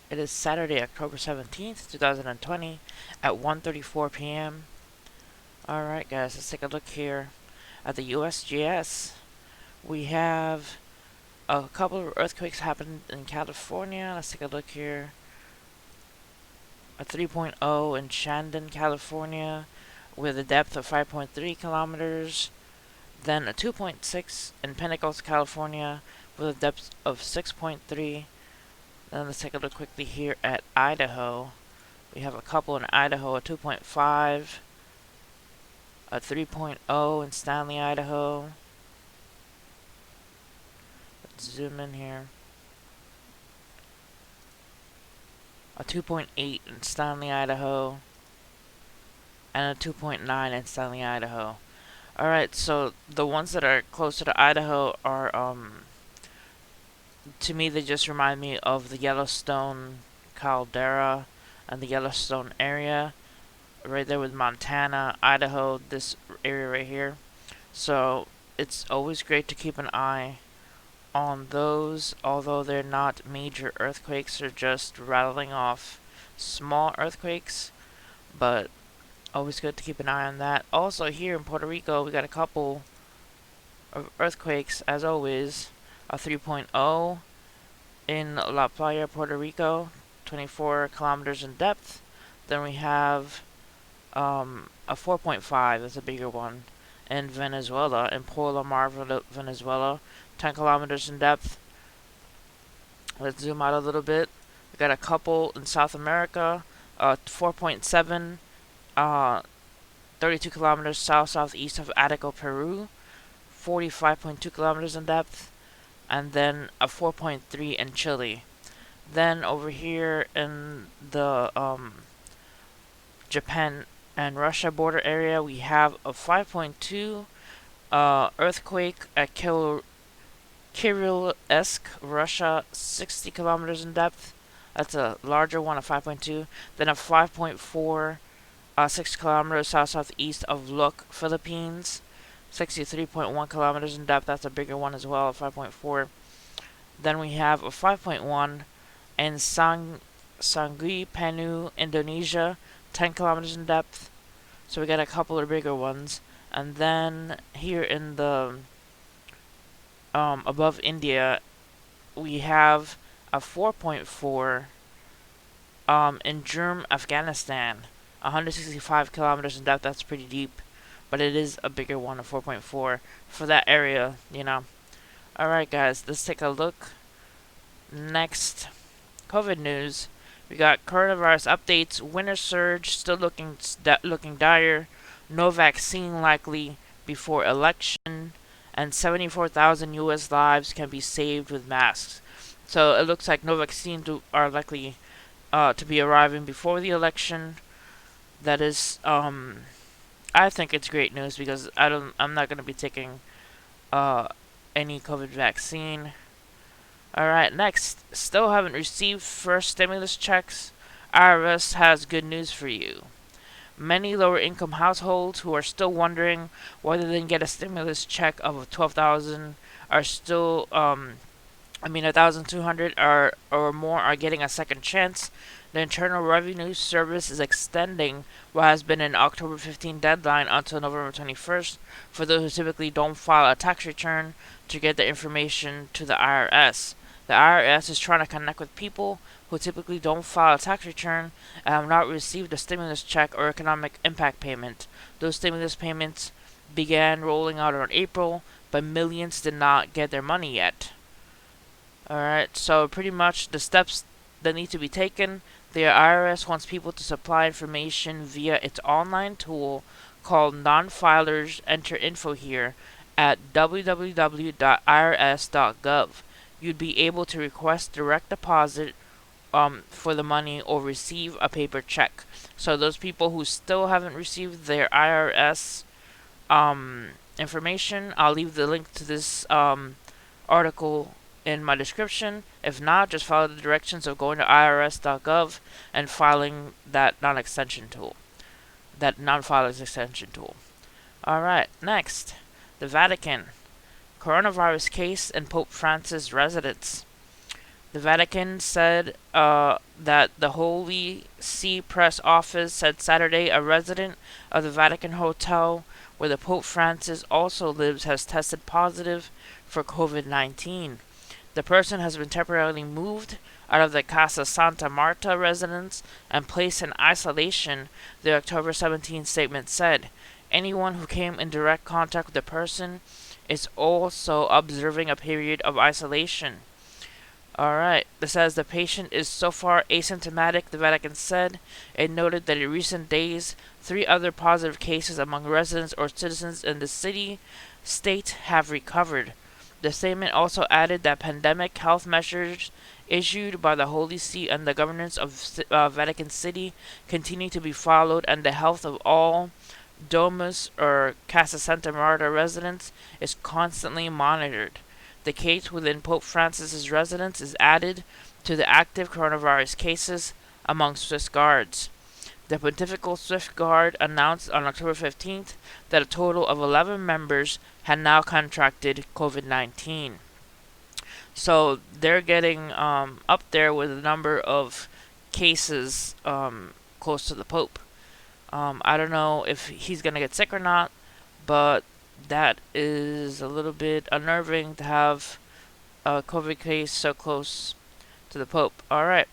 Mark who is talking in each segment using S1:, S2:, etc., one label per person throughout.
S1: It is Saturday, October 17th, 2020 at 1:34 p.m. Alright guys, let's take a look here at the USGS. We have a couple of earthquakes happened in California. Let's take a look here. A 3.0 in Shandon, California with a depth of 5.3 kilometers. Then a 2.6 in Pentecost, California with a depth of 6.3. Then let's take a look quickly here at Idaho. We have a couple in Idaho, a 2.5, a 3.0 in Stanley, Idaho. Let's zoom in here. A 2.8 in Stanley, Idaho. And a 2.9 in Stanley, Idaho. Alright, so the ones that are closer to Idaho are, to me, they just remind me of the Yellowstone caldera and the Yellowstone area. Right there with Montana, Idaho, this area right here. So it's always great to keep an eye on those, although they're not major earthquakes, they're just rattling off small earthquakes, but always good to keep an eye on that. Also here in Puerto Rico, we got a couple of earthquakes, as always. A 3.0 in La Playa, Puerto Rico, 24 kilometers in depth. Then we have a 4.5, that's a bigger one, in Venezuela, in Puerto Mar, Venezuela, 10 kilometers in depth. Let's zoom out a little bit. We got a couple in South America, 4.7, 32 kilometers southeast of Ataco, Peru, 45.2 kilometers in depth, and then a 4.3 in Chile. Then over here in the Japan and Russia border area, we have a 5.2 earthquake at Kyrill-esque, Russia, 60 kilometers in depth. That's a larger one, a 5.2. Then a 5.4, 6 kilometers southeast of Luk, Philippines, 63.1 kilometers in depth. That's a bigger one as well, a 5.4. Then we have a 5.1 in Sangui Penu, Indonesia, 10 kilometers in depth. So we got a couple of bigger ones. And then here in the above India, we have a 4.4 in Jurm, Afghanistan, 165 kilometers in depth. That's pretty deep, but it is a bigger one, a 4.4 for that area, you know. Alright guys, let's take a look. Next, COVID news. We got coronavirus updates, winter surge still looking dire, no vaccine likely before election, and 74,000 U.S. lives can be saved with masks. So it looks like no vaccines are likely to be arriving before the election. That is, I think it's great news because I'm not going to be taking any COVID vaccine. Alright, next. Still haven't received first stimulus checks? IRS has good news for you. Many lower income households who are still wondering whether they can get a stimulus check of 12,000 are still 1,200 or more are getting a second chance. The Internal Revenue Service is extending what has been an October 15 deadline until November 21st for those who typically don't file a tax return to get the information to the IRS. The IRS is trying to connect with people who typically don't file a tax return and have not received a stimulus check or economic impact payment. Those stimulus payments began rolling out in April, but millions did not get their money yet. Alright, so pretty much the steps that need to be taken. The IRS wants people to supply information via its online tool called Non-Filers. Enter info here at www.irs.gov. You'd be able to request direct deposit for the money or receive a paper check. So those people who still haven't received their IRS information, I'll leave the link to this article in my description. If not, just follow the directions of going to irs.gov and filing that non-filers extension tool. Alright, next, the Vatican. Coronavirus case in Pope Francis' residence. The Vatican said that the Holy See press office said Saturday a resident of the Vatican Hotel, where the Pope Francis also lives, has tested positive for COVID-19. The person has been temporarily moved out of the Casa Santa Marta residence and placed in isolation, the October 17th statement said. Anyone who came in direct contact with the person is also observing a period of isolation. Alright, this says the patient is so far asymptomatic, the Vatican said. It noted that in recent days, 3 other positive cases among residents or citizens in the state have recovered. The statement also added that pandemic health measures issued by the Holy See and the governance of Vatican City continue to be followed, and the health of all Domus or Casa Santa Marta residents is constantly monitored. The case within Pope Francis's residence is added to the active coronavirus cases among Swiss guards. The Pontifical Swiss Guard announced on October 15th that a total of 11 members had now contracted COVID-19. So they're getting up there with a number of cases close to the Pope. I don't know if he's going to get sick or not, but that is a little bit unnerving to have a COVID case so close to the Pope. Alright,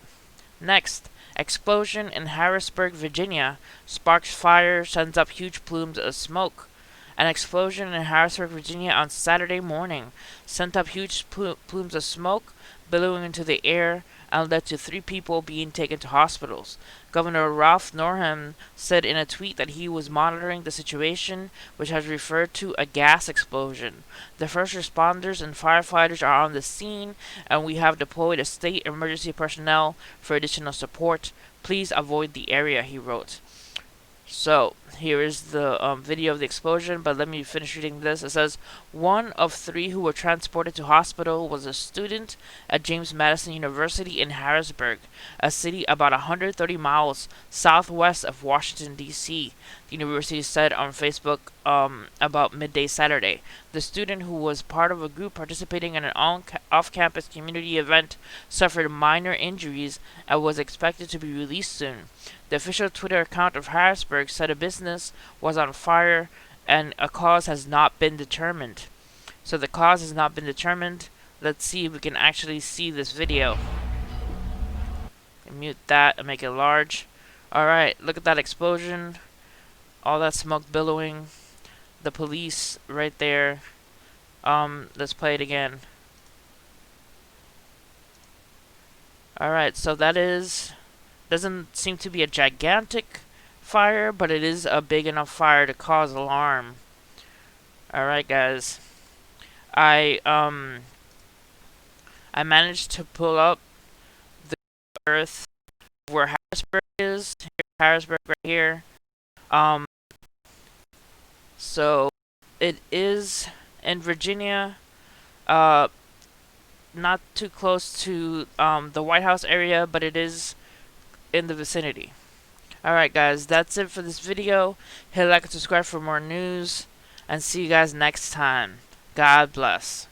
S1: next. Explosion in Harrisonburg, Virginia sparks fire, sends up huge plumes of smoke. An explosion in Harrisonburg, Virginia on Saturday morning sent up huge plumes of smoke billowing into the air and led to 3 people being taken to hospitals. Governor Ralph Northam said in a tweet that he was monitoring the situation, which has referred to a gas explosion. The first responders and firefighters are on the scene, and we have deployed a state emergency personnel for additional support. Please avoid the area, he wrote. So, here is the video of the explosion, but let me finish reading this. It says, 1 of 3 who were transported to hospital was a student at James Madison University in Harrisonburg, a city about 130 miles southwest of Washington, D.C., the university said on Facebook about midday Saturday. The student, who was part of a group participating in an off-campus community event, suffered minor injuries and was expected to be released soon. The official Twitter account of Harrisburg said a business was on fire and a cause has not been determined. So the cause has not been determined. Let's see if we can actually see this video. Mute that and make it large. Alright, look at that explosion. All that smoke billowing. The police right there. Let's play it again. Alright, so that doesn't seem to be a gigantic fire, but it is a big enough fire to cause alarm. Alright, guys. I managed to pull up the earth where Harrisburg is. Here's Harrisburg right here. So it is in Virginia, not too close to the White House area, but it is in the vicinity. Alright, guys, that's it for this video. Hit like and subscribe for more news, and see you guys next time. God bless.